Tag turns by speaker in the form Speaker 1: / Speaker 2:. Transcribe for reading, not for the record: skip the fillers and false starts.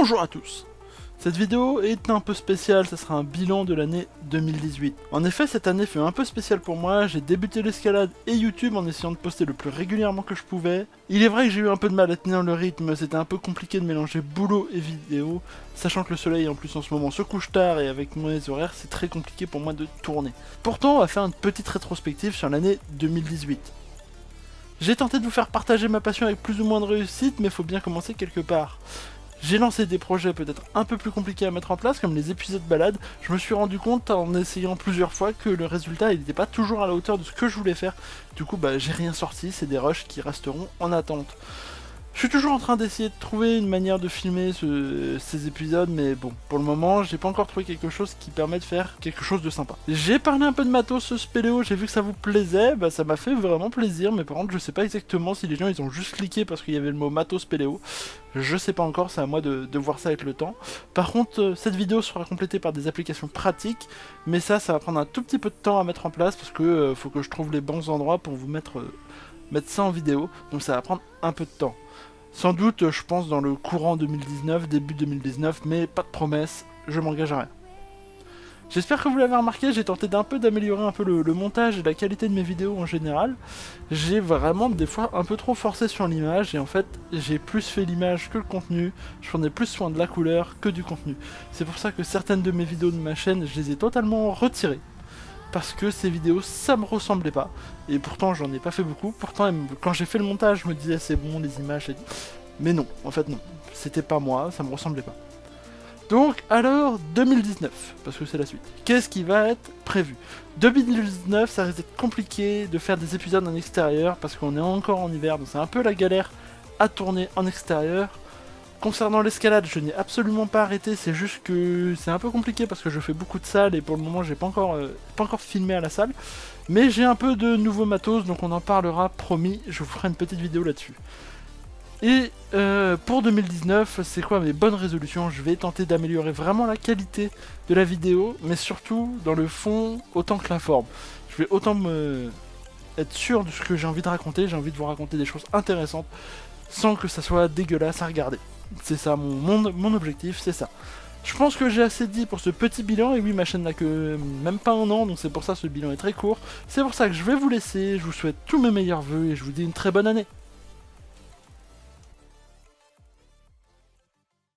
Speaker 1: Bonjour à tous. Cette vidéo est un peu spéciale, ça sera un bilan de l'année 2018. En effet, cette année fut un peu spéciale pour moi, j'ai débuté l'escalade et YouTube en essayant de poster le plus régulièrement que je pouvais. Il est vrai que j'ai eu un peu de mal à tenir le rythme, c'était un peu compliqué de mélanger boulot et vidéo, sachant que le soleil en plus en ce moment se couche tard et avec mes horaires c'est très compliqué pour moi de tourner. Pourtant, on va faire une petite rétrospective sur l'année 2018. J'ai tenté de vous faire partager ma passion avec plus ou moins de réussite, mais faut bien commencer quelque part. J'ai lancé des projets peut-être un peu plus compliqués à mettre en place, comme les épisodes balades. Je me suis rendu compte en essayant plusieurs fois que le résultat n'était pas toujours à la hauteur de ce que je voulais faire. Du coup, j'ai rien sorti, c'est des rushs qui resteront en attente. Je suis toujours en train d'essayer de trouver une manière de filmer ces épisodes, mais bon, pour le moment, j'ai pas encore trouvé quelque chose qui permet de faire quelque chose de sympa. J'ai parlé un peu de matos spéléo, j'ai vu que ça vous plaisait, ça m'a fait vraiment plaisir, mais par contre, je sais pas exactement si les gens ils ont juste cliqué parce qu'il y avait le mot matos spéléo. Je sais pas encore, c'est à moi de voir ça avec le temps. Par contre, cette vidéo sera complétée par des applications pratiques, mais ça va prendre un tout petit peu de temps à mettre en place parce que faut que je trouve les bons endroits pour vous mettre ça en vidéo, donc ça va prendre un peu de temps. Sans doute, je pense, dans le courant 2019, début 2019, mais pas de promesse, je m'engage à rien. J'espère que vous l'avez remarqué, j'ai tenté d'un peu d'améliorer un peu le montage et la qualité de mes vidéos en général. J'ai vraiment des fois un peu trop forcé sur l'image et en fait j'ai plus fait l'image que le contenu, je prenais plus soin de la couleur que du contenu. C'est pour ça que certaines de mes vidéos de ma chaîne, je les ai totalement retirées. Parce que ces vidéos, ça me ressemblait pas. Et pourtant, j'en ai pas fait beaucoup. Pourtant, quand j'ai fait le montage, je me disais c'est bon, les images. Mais non, en fait non. C'était pas moi, ça me ressemblait pas. Donc, alors, 2019, parce que c'est la suite. Qu'est-ce qui va être prévu? 2019, ça risque d'être compliqué de faire des épisodes en extérieur, parce qu'on est encore en hiver, donc c'est un peu la galère à tourner en extérieur. Concernant l'escalade, je n'ai absolument pas arrêté, c'est juste que c'est un peu compliqué parce que je fais beaucoup de salles et pour le moment j'ai pas encore filmé à la salle. Mais j'ai un peu de nouveaux matos, donc on en parlera, promis, je vous ferai une petite vidéo là-dessus. Et pour 2019, c'est quoi mes bonnes résolutions? Je vais tenter d'améliorer vraiment la qualité de la vidéo, mais surtout dans le fond autant que la forme. Je vais autant être sûr de ce que j'ai envie de raconter, j'ai envie de vous raconter des choses intéressantes, sans que ça soit dégueulasse à regarder. C'est ça, mon objectif, c'est ça. Je pense que j'ai assez dit pour ce petit bilan, et oui, ma chaîne n'a que même pas un an, donc c'est pour ça que ce bilan est très court. C'est pour ça que je vais vous laisser, je vous souhaite tous mes meilleurs vœux, et je vous dis une très bonne année.